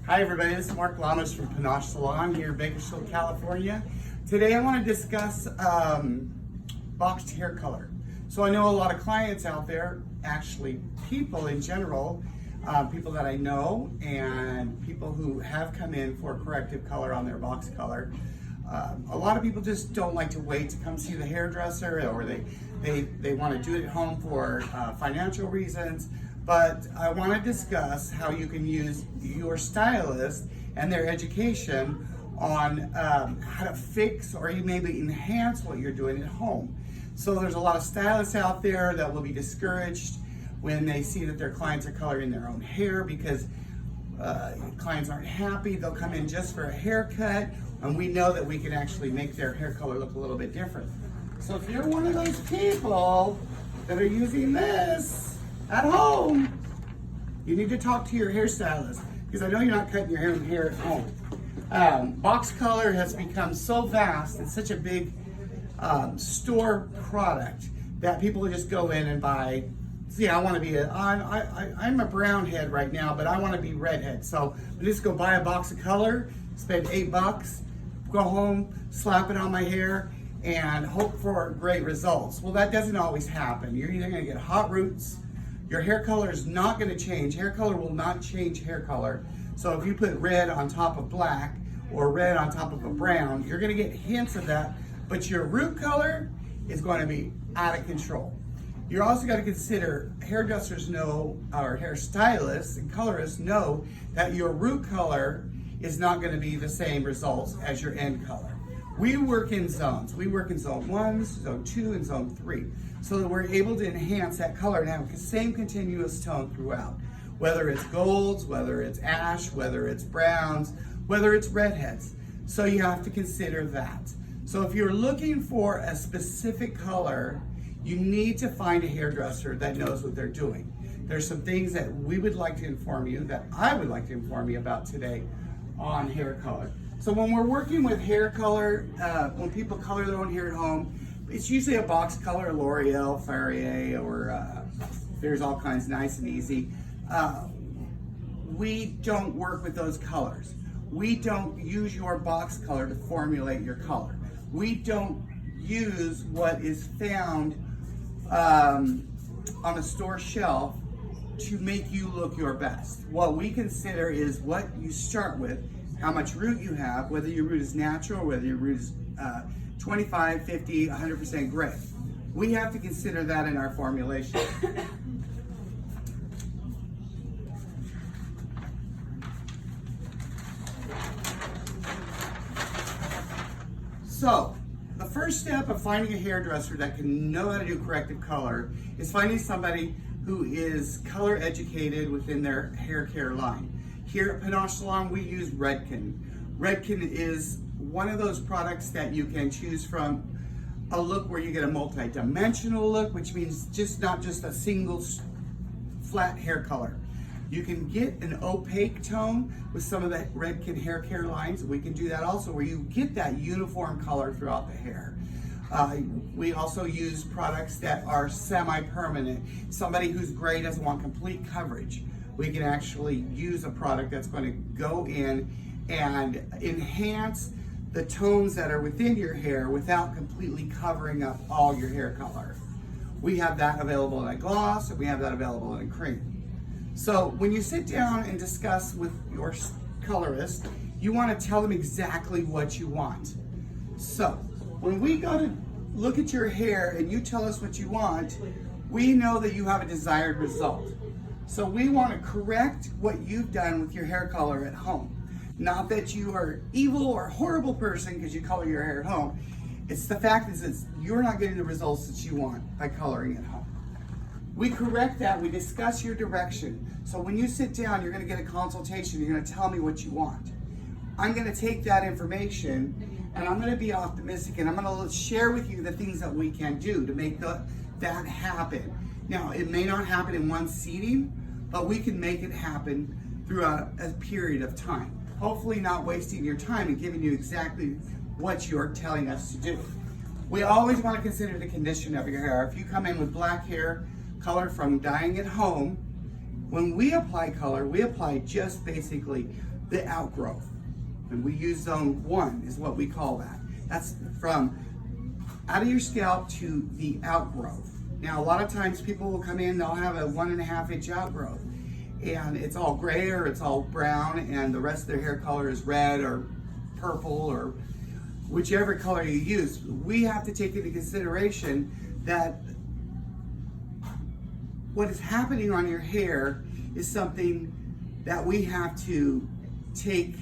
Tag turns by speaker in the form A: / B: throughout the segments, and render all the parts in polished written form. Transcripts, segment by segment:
A: Hi everybody, this is Lamas from Salon here in Bakersfield, California. Today I want to discuss boxed hair color. So I know a lot of clients out there, actually people in general, people that I know and people who have come in for corrective color on their box color. A lot of people just don't like to wait to come see the hairdresser, or they want to do it at home for financial reasons. But I want to discuss how you can use your stylist and their education on how to fix or maybe enhance what you're doing at home. So there's a lot of stylists out there that will be discouraged when they see that their clients are coloring their own hair because clients aren't happy. They'll come in just for a haircut, and we know that we can actually make their hair color look a little bit different. So if you're one of those people that are using this at home, you need to talk to your hairstylist, because I know you're not cutting your own hair at home. Box color has become so vast and such a big store product that people just go in and buy. See, I want to be I'm a brown head right now, but I want to be redhead. So I just go buy a box of color, spend $8, go home, slap it on my hair, and hope for great results. Well, that doesn't always happen. You're either going to get hot roots. Your hair color is not going to change. Hair color will not change hair color. So if you put red on top of black or red on top of a brown, you're going to get hints of that, but your root color is going to be out of control. You're also got to consider, hairdressers know, or hairstylists and colorists know that your root color is not going to be the same results as your end color. We work in zones. We work in zone 1, zone 2, and zone 3. So that we're able to enhance that color and have the same continuous tone throughout. Whether it's golds, whether it's ash, whether it's browns, whether it's redheads. So you have to consider that. So if you're looking for a specific color, you need to find a hairdresser that knows what they're doing. There's some things that we would like to inform you, that I would like to inform you about today on hair color. So when we're working with hair color, when people color their own hair at home, it's usually a box color, L'Oreal, Ferrier, or there's all kinds, nice and easy. We don't work with those colors. We don't use your box color to formulate your color. We don't use what is found on a store shelf to make you look your best. What we consider is what you start with, how much root you have, whether your root is natural or whether your root is 25, 50, 100% gray. We have to consider that in our formulation. So, the first step of finding a hairdresser that can know how to do corrective color is finding somebody who is color educated within their hair care line. Here at Panache Salon, we use Redken. Redken is one of those products that you can choose from a look where you get a multi-dimensional look, which means not just a single flat hair color. You can get an opaque tone with some of the Redken hair care lines. We can do that also, where you get that uniform color throughout the hair. We also use products that are semi-permanent. Somebody who's gray doesn't want complete coverage. We can actually use a product that's going to go in and enhance the tones that are within your hair without completely covering up all your hair color. We have that available in a gloss, and we have that available in a cream. So when you sit down and discuss with your colorist, you want to tell them exactly what you want. So when we go to look at your hair and you tell us what you want, we know that you have a desired result. So we want to correct what you've done with your hair color at home. Not that you are evil or horrible person because you color your hair at home. It's the fact is you're not getting the results that you want by coloring at home. We correct that, we discuss your direction. So when you sit down, you're going to get a consultation, you're going to tell me what you want. I'm going to take that information and I'm going to be optimistic, and I'm going to share with you the things that we can do to make that happen. Now, it may not happen in one seating, but we can make it happen throughout a period of time. Hopefully not wasting your time and giving you exactly what you're telling us to do. We always want to consider the condition of your hair. If you come in with black hair, color from dyeing at home, When we apply color, we apply just basically the outgrowth. And we use zone 1 is what we call that. That's from out of your scalp to the outgrowth. Now, a lot of times people will come in, they'll have a 1.5 inch outgrowth, and it's all gray or it's all brown, and the rest of their hair color is red or purple or whichever color you use. We have to take into consideration that what is happening on your hair is something that we have to take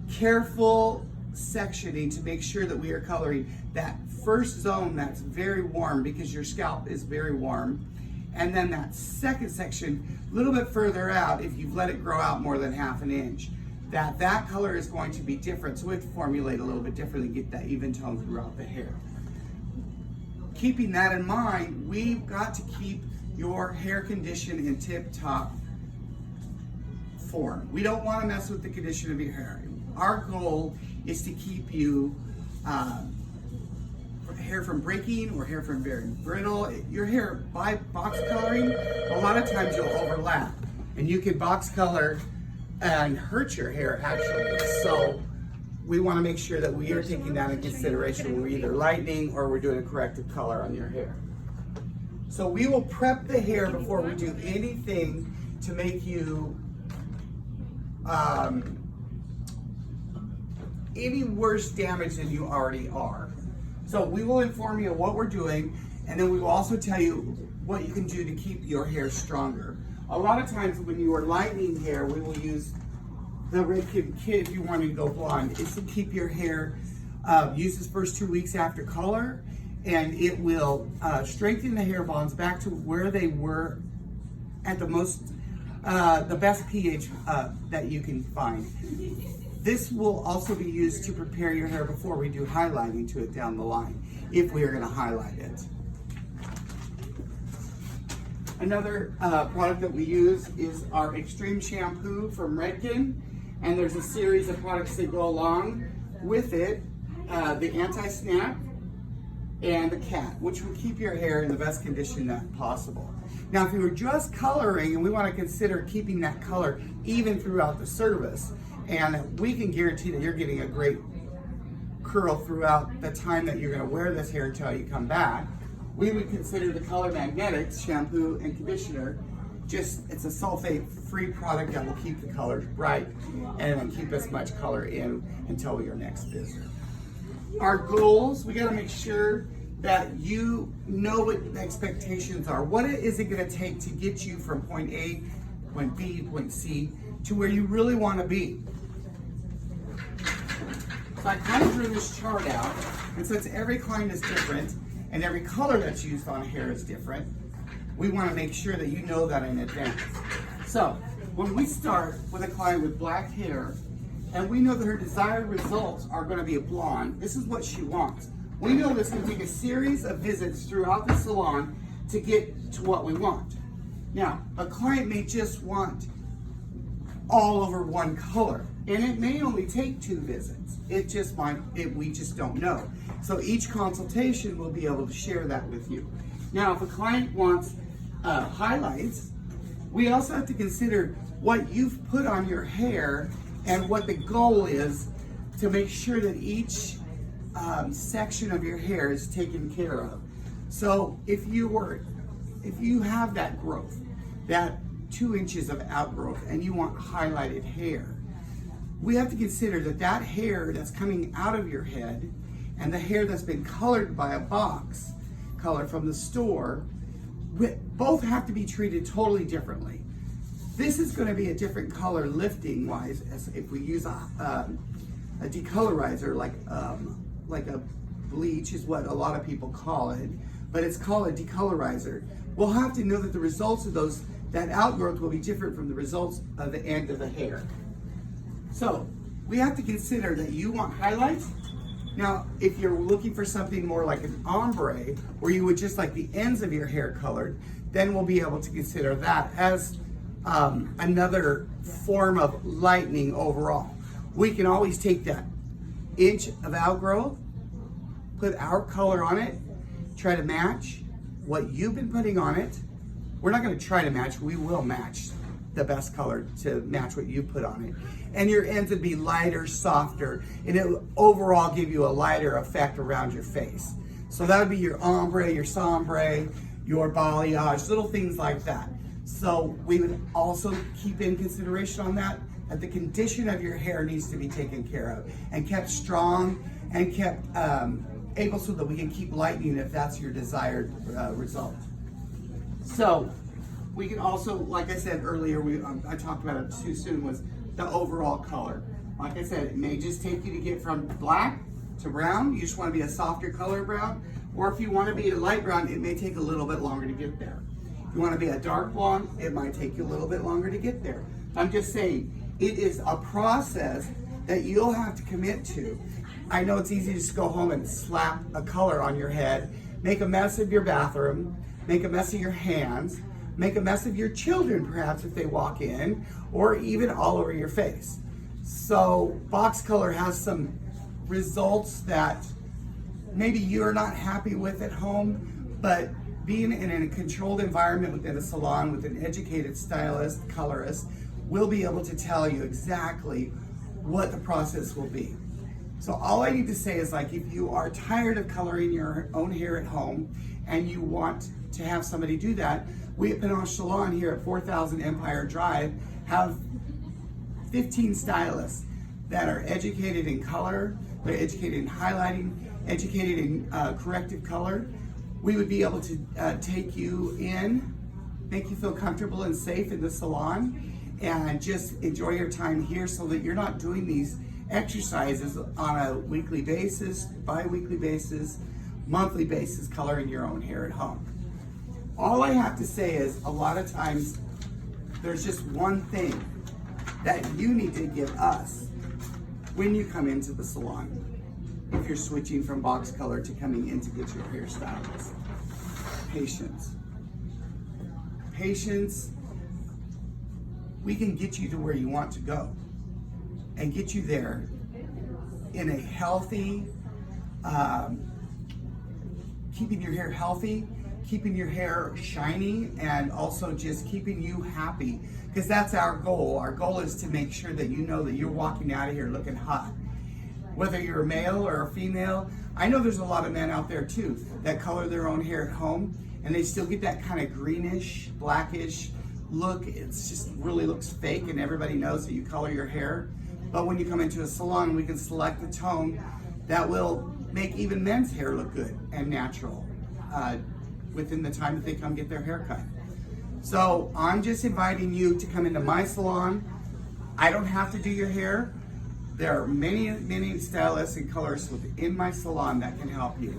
A: careful sectioning to make sure that we are coloring that first zone that's very warm because your scalp is very warm, and then that second section a little bit further out if you've let it grow out more than 1/2 inch, that color is going to be different. So we have to formulate a little bit differently, get that even tone throughout the hair. Keeping that in mind, we've got to keep your hair condition in tip-top form. We don't want to mess with the condition of your hair. Our goal is to keep you hair from breaking or hair from being brittle. Your hair, by box coloring, a lot of times you'll overlap, and you can box color and hurt your hair actually. So we want to make sure that we are taking that into consideration when we're either lightening or we're doing a corrective color on your hair. So we will prep the hair before we do anything to make you any worse damage than you already are. So we will inform you of what we're doing, and then we will also tell you what you can do to keep your hair stronger. A lot of times when you are lightening hair, we will use the Red Kit if you want to go blonde. It's to keep your hair, use this first 2 weeks after color, and it will strengthen the hair bonds back to where they were at the best pH that you can find. This will also be used to prepare your hair before we do highlighting to it down the line, if we are going to highlight it. Another product that we use is our Extreme Shampoo from Redken, and there's a series of products that go along with it, the Anti-Snap and the Cat, which will keep your hair in the best condition that possible. Now, if you were just coloring, and we want to consider keeping that color even throughout the service, and we can guarantee that you're getting a great curl throughout the time that you're going to wear this hair until you come back, we would consider the Color Magnetics shampoo and conditioner. It's a sulfate-free product that will keep the colors bright and keep as much color in until your next visit. Our goals, we got to make sure that you know what the expectations are. What is it going to take to get you from point A, point B, point C to where you really want to be? So I kind of drew this chart out, and since every client is different and every color that's used on hair is different, we want to make sure that you know that in advance. So when we start with a client with black hair, and we know that her desired results are going to be a blonde, this is what she wants. We know this can take a series of visits throughout the salon to get to what we want. Now, a client may just want all over one color, and it may only take 2 visits. It just might, we just don't know. So each consultation will be able to share that with you. Now, if a client wants highlights, we also have to consider what you've put on your hair and what the goal is to make sure that each section of your hair is taken care of. So if you have that growth, that 2 inches of outgrowth, and you want highlighted hair, we have to consider that hair that's coming out of your head and the hair that's been colored by a box color from the store, both have to be treated totally differently. This is going to be a different color lifting wise, as if we use a decolorizer, like a bleach is what a lot of people call it, but it's called a decolorizer. We'll have to know that the results of that outgrowth will be different from the results of the end of the hair. So we have to consider that you want highlights. Now, if you're looking for something more like an ombre, where you would just like the ends of your hair colored, then we'll be able to consider that as another form of lightening overall. We can always take that inch of outgrowth, put our color on it, try to match what you've been putting on it. We're not going to try to match, we will match the best color to match what you put on it. And your ends would be lighter, softer, and it would overall give you a lighter effect around your face. So that would be your ombre, your sombre, your balayage, little things like that. So we would also keep in consideration on that the condition of your hair needs to be taken care of and kept strong and kept able so that we can keep lightening if that's your desired result. So we can also, like I said earlier, I talked about it too soon, was the overall color. Like I said, it may just take you to get from black to brown. You just want to be a softer color brown. Or if you want to be a light brown, it may take a little bit longer to get there. If you want to be a dark blonde, it might take you a little bit longer to get there. I'm just saying, it is a process that you'll have to commit to. I know it's easy to just go home and slap a color on your head, make a mess of your bathroom, make a mess of your hands, make a mess of your children perhaps if they walk in, or even all over your face. So box color has some results that maybe you're not happy with at home, but being in a controlled environment within a salon with an educated stylist, colorist, will be able to tell you exactly what the process will be. So all I need to say is, like, if you are tired of coloring your own hair at home and you want to have somebody do that, we at Panache Salon here at 4000 Empire Drive have 15 stylists that are educated in color, they're educated in highlighting, educated in corrective color. We would be able to take you in, make you feel comfortable and safe in the salon, and just enjoy your time here so that you're not doing these exercises on a weekly basis, bi-weekly basis, monthly basis, coloring your own hair at home. All I have to say is, a lot of times there's just one thing that you need to give us when you come into the salon, if you're switching from box color to coming in to get your hairstylist. Patience. Patience. We can get you to where you want to go and get you there in a healthy, keeping your hair healthy, keeping your hair shiny, and also just keeping you happy, because that's our goal. Our goal is to make sure that you know that you're walking out of here looking hot. Whether you're a male or a female, I know there's a lot of men out there too that color their own hair at home and they still get that kind of greenish, blackish look. It's just really looks fake, and everybody knows that you color your hair. But when you come into a salon, we can select a tone that will make even men's hair look good and natural within the time that they come get their hair cut. So I'm just inviting you to come into my salon. I don't have to do your hair. There are many, many stylists and colorists within my salon that can help you.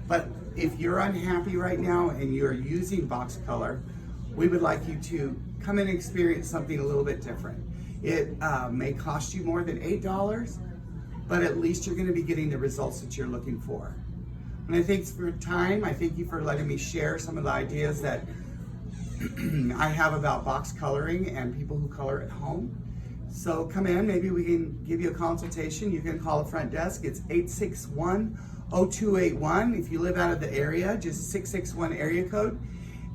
A: But if you're unhappy right now and you're using box color, we would like you to come and experience something a little bit different. It may cost you more than $8, but at least you're going to be getting the results that you're looking for. And I thank you for your time. I thank you for letting me share some of the ideas that I have about box coloring and people who color at home. So come in, maybe we can give you a consultation. You can call the front desk. It's 861-0281. If you live out of the area, just 661 area code,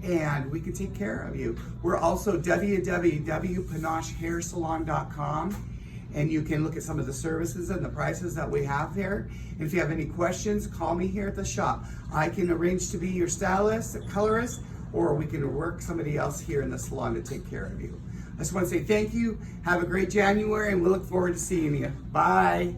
A: and we can take care of you. We're also www.panachehairsalon.com, and you can look at some of the services and the prices that we have here. And if you have any questions, call me here at the shop. I can arrange to be your stylist, colorist, or we can work somebody else here in the salon to take care of you. I just want to say thank you. Have a great January, and we look forward to seeing you. Bye.